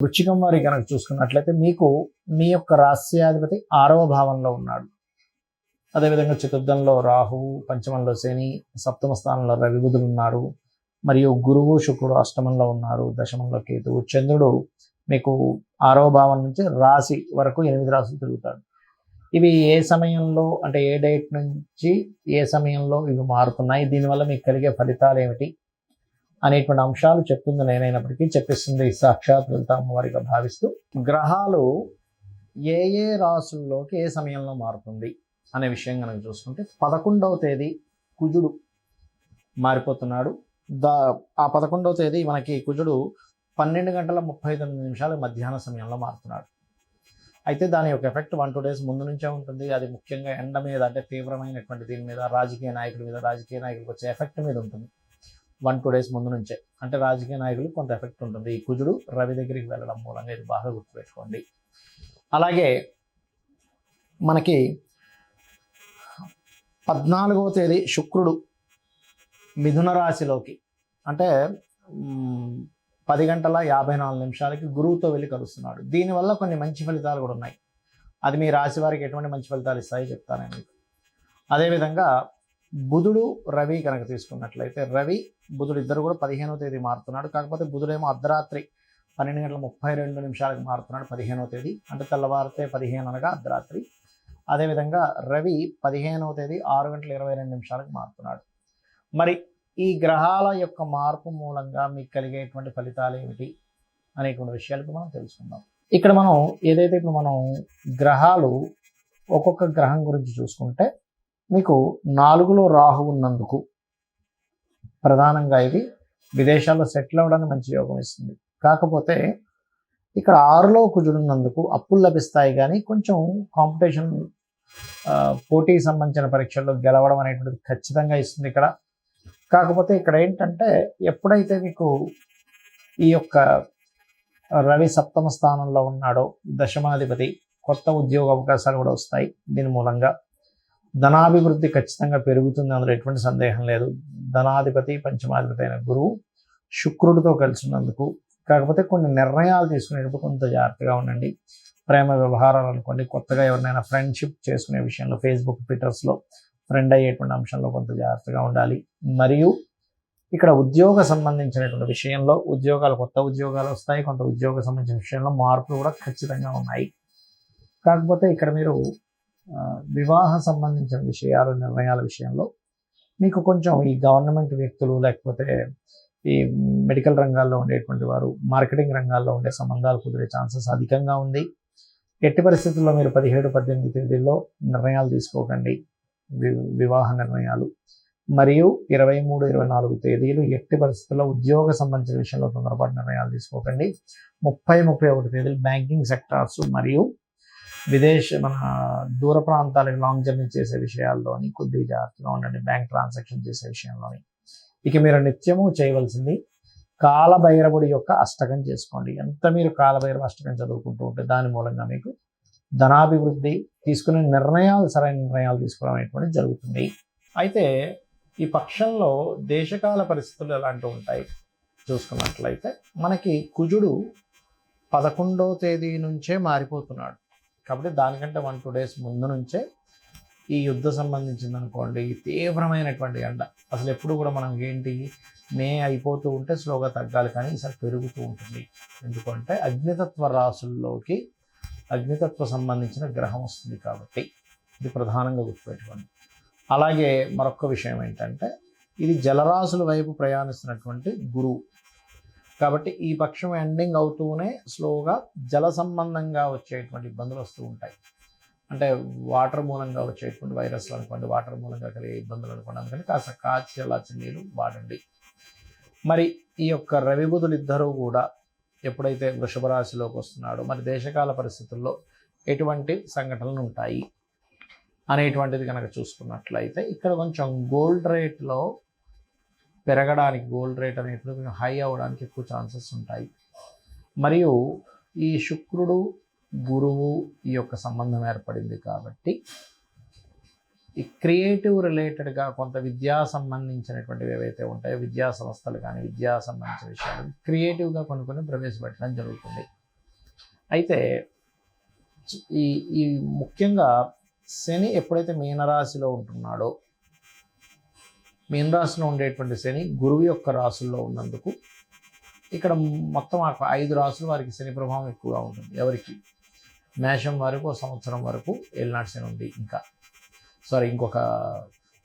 వృశ్చికం వారి కనుక చూసుకున్నట్లయితే మీకు మీ యొక్క రాస్యాధిపతి 6వ భావంలో ఉన్నాడు. అదేవిధంగా చతుర్థంలో రాహువు, పంచమంలో శని, సప్తమ స్థానంలో రవి బుధులు ఉన్నారు. మరియు గురువు శుక్రుడు అష్టమంలో ఉన్నారు. దశమంలో కేతువు. చంద్రుడు మీకు 6వ భావం నుంచి రాశి వరకు 8 రాశులు తిరుగుతాడు. ఇవి ఏ సమయంలో అంటే ఏ డేట్ నుంచి ఏ సమయంలో ఇవి మారుతున్నాయి, దీనివల్ల మీకు కలిగే ఫలితాలు ఏమిటి అనేటువంటి అంశాలు చెప్తుంది నేనైనప్పటికీ చెప్పిస్తుంది సాక్షాత్ లలిత అమ్మవారిగా భావిస్తూ, గ్రహాలు ఏ ఏ రాశుల్లోకి ఏ సమయంలో మారుతుంది అనే విషయం కనుక చూసుకుంటే 11వ తేదీ కుజుడు మారిపోతున్నాడు. ఆ 11వ తేదీ మనకి కుజుడు 12:39 మధ్యాహ్న సమయంలో మారుతున్నాడు. అయితే దాని యొక్క ఎఫెక్ట్ 1-2 డేస్ ముందు నుంచే ఉంటుంది. అది ముఖ్యంగా ఎండ మీద, అంటే తీవ్రమైనటువంటి దీని మీద, రాజకీయ నాయకుల మీద, రాజకీయ నాయకులకు వచ్చే ఎఫెక్ట్ మీద ఉంటుంది. 1-2 డేస్ ముందు నుంచే, అంటే రాజకీయ నాయకులకు కొంత ఎఫెక్ట్ ఉంటుంది. ఈ కుజుడు రవి దగ్గరికి వెళ్ళడం మూలంగా ఇది బాగా గుర్తుపెట్టుకోండి. అలాగే మనకి 14వ తేదీ శుక్రుడు మిథున రాశిలోకి, అంటే 10:54 గురువుతో వెళ్ళి కలుస్తున్నాడు. దీనివల్ల కొన్ని మంచి ఫలితాలు కూడా ఉన్నాయి. అది మీ రాశి వారికి ఎటువంటి మంచి ఫలితాలు ఇస్తాయో చెప్తాను మీకు. అదేవిధంగా బుధుడు రవి కనుక తీసుకున్నట్లయితే, రవి బుధుడు ఇద్దరు కూడా 15వ తేదీ మారుతున్నాడు. కాకపోతే బుధుడేమో అర్ధరాత్రి 12:32 మారుతున్నాడు 15వ తేదీ, అంటే తెల్లవారితే 15 అనగా అర్ధరాత్రి. అదేవిధంగా రవి 15వ తేదీ 6:22 మారుతున్నాడు. మరి ఈ గ్రహాల యొక్క మార్పు మూలంగా మీకు కలిగేటువంటి ఫలితాలు ఏమిటి అనేటువంటి విషయాలకు మనం తెలుసుకుందాం. ఇక్కడ మనం ఏదైతే ఇప్పుడు మనం గ్రహాలు ఒక్కొక్క గ్రహం గురించి చూసుకుంటే, మీకు 4లో రాహు ఉన్నందుకు ప్రధానంగా ఇది విదేశాల్లో సెటిల్ అవ్వడానికి మంచి యోగం ఇస్తుంది. కాకపోతే ఇక్కడ 6లో కుజుడు ఉన్నందుకు అప్పులు లభిస్తాయి, కానీ కొంచెం కాంపిటీషన్, పోటీకి సంబంధించిన పరీక్షల్లో గెలవడం అనేటువంటిది ఖచ్చితంగా ఇస్తుంది ఇక్కడ. కాకపోతే ఇక్కడ ఏంటంటే, ఎప్పుడైతే మీకు ఈ యొక్క రవి సప్తమ స్థానంలో ఉన్నాడో, దశమాధిపతి, కొత్త ఉద్యోగ అవకాశాలు కూడా వస్తాయి. దీని మూలంగా ధనాభివృద్ధి ఖచ్చితంగా పెరుగుతుంది, అందులో ఎటువంటి సందేహం లేదు. ధనాధిపతి పంచమాధిపతి అయిన గురువు శుక్రుడితో కలిసి ఉన్నందుకు. కాకపోతే కొన్ని నిర్ణయాలు తీసుకునేటప్పుడు కొంత జాగ్రత్తగా ఉండండి. ప్రేమ వ్యవహారాలు అనుకోండి, కొత్తగా ఎవరినైనా ఫ్రెండ్షిప్ చేసుకునే విషయంలో, ఫేస్బుక్, ట్విట్టర్స్లో ఫ్రెండ్ అయ్యేటువంటి అంశంలో కొంత జాగ్రత్తగా ఉండాలి. మరియు ఇక్కడ ఉద్యోగ సంబంధించినటువంటి విషయంలో కొత్త ఉద్యోగాలు వస్తాయి. కొంత ఉద్యోగ సంబంధించిన విషయంలో మార్పులు కూడా ఖచ్చితంగా ఉన్నాయి. కాకపోతే ఇక్కడ మీరు వివాహ సంబంధించిన విషయాలు, నిర్ణయాల విషయంలో మీకు కొంచెం ఈ గవర్నమెంట్ వ్యక్తులు, లేకపోతే ఈ మెడికల్ రంగాల్లో ఉండేటువంటి వారు, మార్కెటింగ్ రంగాల్లో ఉండే సంబంధాలు కుదిరే ఛాన్సెస్ అధికంగా ఉంది. ఎట్టి పరిస్థితుల్లో మీరు 17-18 తేదీల్లో నిర్ణయాలు తీసుకోకండి, వివాహ నిర్ణయాలు. మరియు 23-24 తేదీలు ఎట్టి పరిస్థితుల్లో ఉద్యోగ సంబంధించిన విషయంలో తొందరపాటు నిర్ణయాలు తీసుకోకండి. 30-31 తేదీలు బ్యాంకింగ్ సెక్టార్స్ మరియు మన దూర ప్రాంతాలకు లాంగ్ జర్నీ చేసే విషయాల్లోని కొద్దిగా జాగ్రత్తగా ఉండండి, బ్యాంక్ ట్రాన్సాక్షన్ చేసే విషయంలోని. ఇక మీరు నిత్యము చేయవలసింది కాలభైరవుడి యొక్క అష్టకం చేసుకోండి. ఎంత మీరు కాలభైరవ అష్టకం చదువుకుంటూ ఉంటే దాని మూలంగా మీకు ధనాభివృద్ధి, తీసుకునే నిర్ణయాలు సరైన నిర్ణయాలు తీసుకోవడం అనేటువంటి జరుగుతుంది. అయితే ఈ పక్షంలో దేశకాల పరిస్థితులు ఎలాంటివి ఉంటాయి చూసుకున్నట్లయితే, మనకి కుజుడు 11వ తేదీ నుంచే మారిపోతున్నాడు. కాబట్టి దానికంటే 1-2 డేస్ ముందు నుంచే ఈ యుద్ధ సంబంధించింది అనుకోండి, తీవ్రమైనటువంటి ఎండ. అసలు ఎప్పుడు కూడా మనం ఏంటి, మే అయిపోతూ ఉంటే స్లోగా తగ్గాలి, కానీ ఈసారి పెరుగుతూ ఉంటుంది. ఎందుకంటే అగ్నితత్వ రాశుల్లోకి అగ్నితత్వ సంబంధించిన గ్రహం వస్తుంది కాబట్టి ఇది ప్రధానంగా గుర్తుపెట్టుకోండి. అలాగే మరొక విషయం ఏంటంటే, ఇది జలరాశుల వైపు ప్రయాణిస్తున్నటువంటి గురువు కాబట్టి ఈ పక్షం ఎండింగ్ అవుతూనే స్లోగా జల సంబంధంగా వచ్చేటువంటి ఇబ్బందులు వస్తూ ఉంటాయి. అంటే వాటర్ మూలంగా వచ్చేటువంటి వైరస్లు అనుకోండి, వాటర్ మూలంగా కలిగే ఇబ్బందులు అనుకోండి. అందుకని కాస్త కాచి చల్లార్చిన నీళ్ళు వాడండి. మరి ఈ యొక్క రవి బుధులు ఇద్దరూ కూడా ఎప్పుడైతే వృషభ రాశిలోకి వస్తున్నాడో, మరి దేశకాల పరిస్థితుల్లో ఎటువంటి సంఘటనలు ఉంటాయి అనేటువంటిది కనుక చూసుకున్నట్లయితే, ఇక్కడ కొంచెం గోల్డ్ రేట్లో పెరగడానికి, గోల్డ్ రేట్ అనేటువంటి కొంచెం హై అవ్వడానికి ఎక్కువ ఛాన్సెస్ ఉంటాయి. మరియు ఈ శుక్రుడు గురువు ఈ యొక్క సంబంధం ఏర్పడింది కాబట్టి ఈ క్రియేటివ్ రిలేటెడ్గా కొంత విద్యా సంబంధించినటువంటివి ఏవైతే ఉంటాయో, విద్యా సంస్థలు కానీ విద్యా సంబంధించిన విషయాలు క్రియేటివ్గా కొన్ని ప్రవేశపెట్టడం జరుగుతుంది. అయితే ఈ ఈ ముఖ్యంగా శని ఎప్పుడైతే మీనరాశిలో ఉంటున్నాడో, మీనరాశిలో ఉండేటువంటి శని గురువు యొక్క రాశుల్లో ఉన్నందుకు ఇక్కడ మొత్తం 5 రాసుల వారికి శని ప్రభావం ఎక్కువగా ఉంటుంది. ఎవరికి? మేషం వరకు 1 సంవత్సరం వరకు ఏలినాటి శని ఉంది. ఇంకొక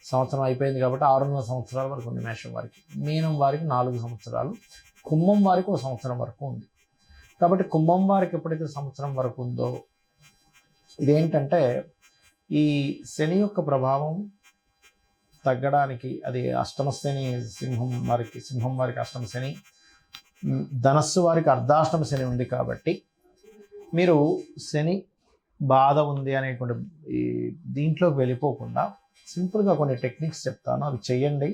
సంవత్సరం అయిపోయింది కాబట్టి 6.5 సంవత్సరాల వరకు ఉంది మేషం వారికి. మీనం వారికి 4 సంవత్సరాలు, కుంభం వారికి 1 సంవత్సరం వరకు ఉంది. కాబట్టి కుంభం వారికి ఎప్పుడైతే సంవత్సరం వరకు ఉందో, ఇదేంటంటే ఈ శని యొక్క ప్రభావం తగ్గడానికి, అది అష్టమ శని సింహం వారికి అష్టమ శని, ధనస్సు వారికి అర్ధాష్టమ శని ఉంది. కాబట్టి మీరు శని బాధ ఉంది అనేటువంటి ఈ దీంట్లోకి వెళ్ళిపోకుండా సింపుల్గా కొన్ని టెక్నిక్స్ చెప్తాను, అవి చేయండి.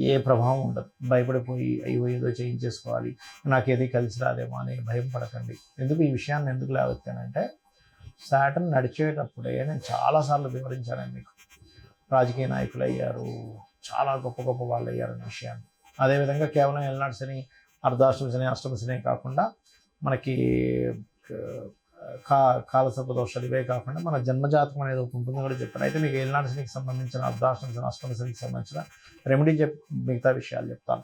ఏ ప్రభావం ఉండదు. భయపడిపోయి అయ్యో ఏదో చేయించేసుకోవాలి, నాకేది కలిసి రాదేమో అని భయం పడకండి. ఎందుకు ఈ విషయాన్ని ఎందుకు లేవెత్తానంటే, సాటర్న్ నడిచేటప్పుడే నేను చాలాసార్లు వివరించాను మీకు. రాజకీయ నాయకులు అయ్యారు, చాలా గొప్ప గొప్ప వాళ్ళు అయ్యారు అనే విషయాన్ని. అదేవిధంగా కేవలం ఏలినాటి శని, అర్ధాష్టమ శని, అష్టమ శని కాకుండా మనకి కాలసర్ప దోషాలు ఇవే కాకుండా మన జన్మజాతకం అనేది ఒకటి ఉంటుంది కూడా చెప్పాను. అయితే మీకు ఏలినాటి శనికి సంబంధించిన, అర్ధాష్టమ శని, అష్టమ శనికి సంబంధించిన రెమెడీ మిగతా విషయాలు చెప్తాను.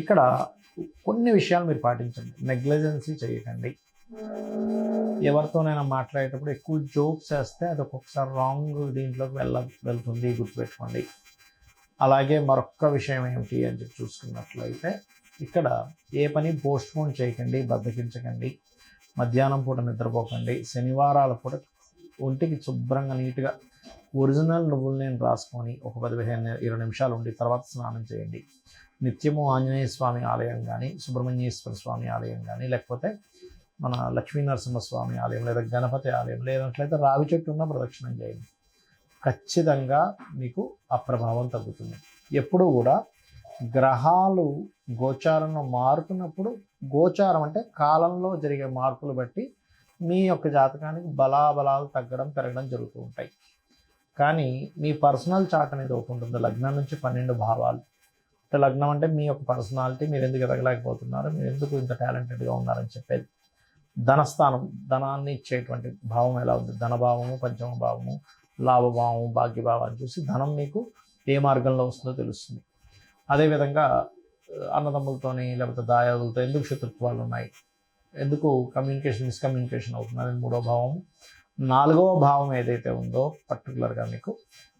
ఇక్కడ కొన్ని విషయాలు మీరు పాటించండి. నెగ్లిజెన్సీ చేయకండి. ఎవరితోనైనా మాట్లాడేటప్పుడు ఎక్కువ జోక్స్ వేస్తే అది ఒక్కొక్కసారి రాంగ్ దీంట్లోకి వెళ్తుంది, గుర్తుపెట్టుకోండి. అలాగే మరొక్క విషయం ఏమిటి అని చెప్పి చూసుకున్నట్లయితే, ఇక్కడ ఏ పని పోస్ట్పోన్ చేయకండి, బద్దకించకండి. మధ్యాహ్నం పూట నిద్రపోకండి. శనివారాల పూట ఒంటికి శుభ్రంగా నీట్గా ఒరిజినల్ నువ్వుల నూనె రాసుకొని ఒక 15-20 నిమిషాలు ఉండి తర్వాత స్నానం చేయండి. నిత్యము ఆంజనేయ స్వామి ఆలయం కానీ, సుబ్రహ్మణ్యేశ్వర స్వామి ఆలయం కానీ, లేకపోతే మన లక్ష్మీనరసింహస్వామి ఆలయం, లేదా గణపతి ఆలయం, లేనట్లయితే రావి చెట్టు ఉన్న ప్రదక్షిణం చేయండి. ఖచ్చితంగా మీకు ఆ ప్రభావం తగ్గుతుంది. ఎప్పుడూ కూడా గ్రహాలు గోచారంలో మారుతున్నప్పుడు, గోచారం అంటే కాలంలో జరిగే మార్పులు బట్టి మీ యొక్క జాతకానికి బలాబలాలు తగ్గడం పెరగడం జరుగుతూ ఉంటాయి. కానీ మీ పర్సనల్ చార్ట్ అనేది ఒకటి ఉంటుంది. లగ్నం నుంచి 12 భావాలు. అంటే లగ్నం అంటే మీ యొక్క పర్సనాలిటీ, మీరు ఎందుకు ఎదగలేకపోతున్నారు, మీరు ఎందుకు ఇంత టాలెంటెడ్గా ఉన్నారని చెప్పేది. ధనస్థానం, ధనాన్ని ఇచ్చేటువంటి భావం ఎలా ఉంది, ధనభావము, పంచమ భావము, లాభభావము, భాగ్యభావాన్ని చూసి ధనం మీకు ఏ మార్గంలో వస్తుందో తెలుస్తుంది. అదేవిధంగా అన్నదమ్ములతోని లేకపోతే దాయాదులతో ఎందుకు శత్రుత్వాలు ఉన్నాయి, ఎందుకు మిస్కమ్యూనికేషన్ అవుతుంది అనేది 3వ భావము. 4వ భావం ఏదైతే ఉందో పర్టికులర్గా మీకు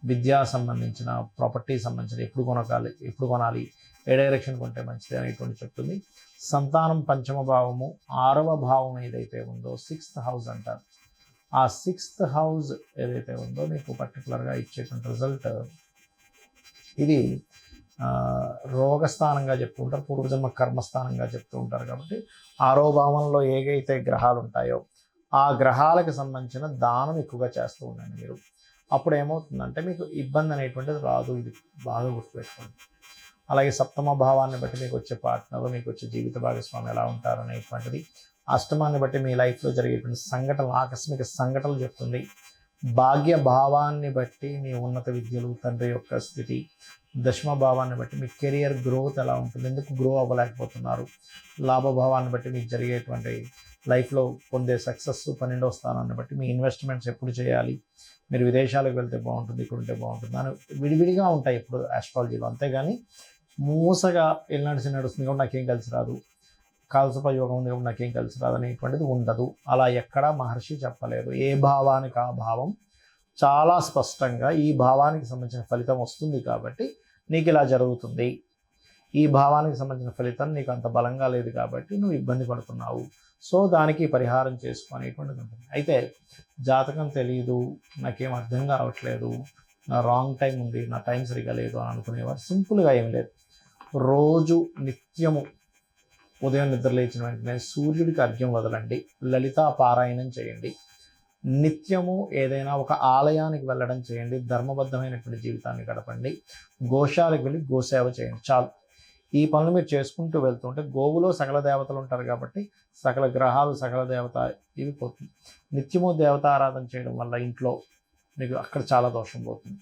విద్యా సంబంధించిన, ప్రాపర్టీ సంబంధించిన, ఎప్పుడు కొనాలి, ఏ డైరెక్షన్ కొంటే మంచిది అనేటువంటి చెప్తుంది. సంతానం పంచమ భావము. 6వ భావం ఏదైతే ఉందో 6th హౌస్ అంటారు. ఆ 6th హౌస్ ఏదైతే ఉందో మీకు పర్టికులర్గా ఇచ్చేటువంటి రిజల్ట్, ఇది రోగస్థానంగా చెప్తూ ఉంటారు, పూర్వజన్మ కర్మస్థానంగా చెప్తూ ఉంటారు. కాబట్టి 6వ భావంలో ఏవైతే గ్రహాలు ఉంటాయో ఆ గ్రహాలకు సంబంధించిన దానం ఎక్కువగా చేస్తూ ఉండండి మీరు. అప్పుడు ఏమవుతుందంటే మీకు ఇబ్బంది అనేటువంటిది రాదు. ఇది బాగా గుర్తుపెట్టుకోండి. అలాగే 7వ భావాన్ని బట్టి మీకు వచ్చే పార్ట్నర్, మీకు వచ్చే జీవిత భాగస్వామి ఎలా ఉంటారు అనేటువంటిది. అష్టమాన్ని బట్టి మీ లైఫ్లో జరిగేటువంటి సంఘటనలు, ఆకస్మిక సంఘటనలు చెప్తుంది. భాగ్య భావాన్ని బట్టి మీ ఉన్నత విద్యలు, తండ్రి యొక్క స్థితి. దశమ భావాన్ని బట్టి మీ కెరియర్ గ్రోత్ ఎలా ఉంటుంది, ఎందుకు గ్రో అవ్వలేకపోతున్నారు. లాభభావాన్ని బట్టి మీకు జరిగేటువంటి లైఫ్లో పొందే సక్సెస్. 12వ స్థానాన్ని బట్టి మీ ఇన్వెస్ట్మెంట్స్ ఎప్పుడు చేయాలి, మీరు విదేశాలకు వెళ్తే బాగుంటుంది, ఇక్కడ ఉంటే బాగుంటుంది అని విడివిడిగా ఉంటాయి ఇప్పుడు ఆస్ట్రాలజీలో. అంతేగాని మూసగా ఎల్నాడిసి నడుస్తుంది కాబట్టి నాకేం కలిసి రాదు, కాలసర్ప యోగం ఉంది కాబట్టి నాకేం కలిసి రాదు అనేటువంటిది ఉండదు. అలా ఎక్కడా మహర్షి చెప్పలేదు. ఏ భావానికి ఆ భావం చాలా స్పష్టంగా ఈ భావానికి సంబంధించిన ఫలితం వస్తుంది కాబట్టి నీకు ఇలా జరుగుతుంది, ఈ భావానికి సంబంధించిన ఫలితం నీకు అంత బలంగా లేదు కాబట్టి నువ్వు ఇబ్బంది పడుతున్నావు, సో దానికి పరిహారం చేసుకునేటువంటిది ఉంటుంది. అయితే జాతకం తెలియదు, నాకేం అర్థం కావట్లేదు, నా రాంగ్ టైం ఉంది, నా టైం సరిగా లేదు అని అనుకునేవారు సింపుల్గా ఏం లేదు. రోజు నిత్యము ఉదయం నిద్ర లేచిన వెంటనే సూర్యుడికి అర్ఘ్యం వదలండి, లలితా పారాయణం చేయండి, నిత్యము ఏదైనా ఒక ఆలయానికి వెళ్ళడం చేయండి, ధర్మబద్ధమైనటువంటి జీవితాన్ని గడపండి, గోశాలకు వెళ్ళి గోసేవ చేయండి. చాలు. ఈ పనులు మీరు చేసుకుంటూ వెళ్తుంటే, గోవులో సకల దేవతలు ఉంటారు కాబట్టి సకల గ్రహాలు, సకల దేవత ఇవి పోతుంది. నిత్యము దేవతారాధన చేయడం వల్ల ఇంట్లో మీకు అక్కడ చాలా దోషం పోతుంది.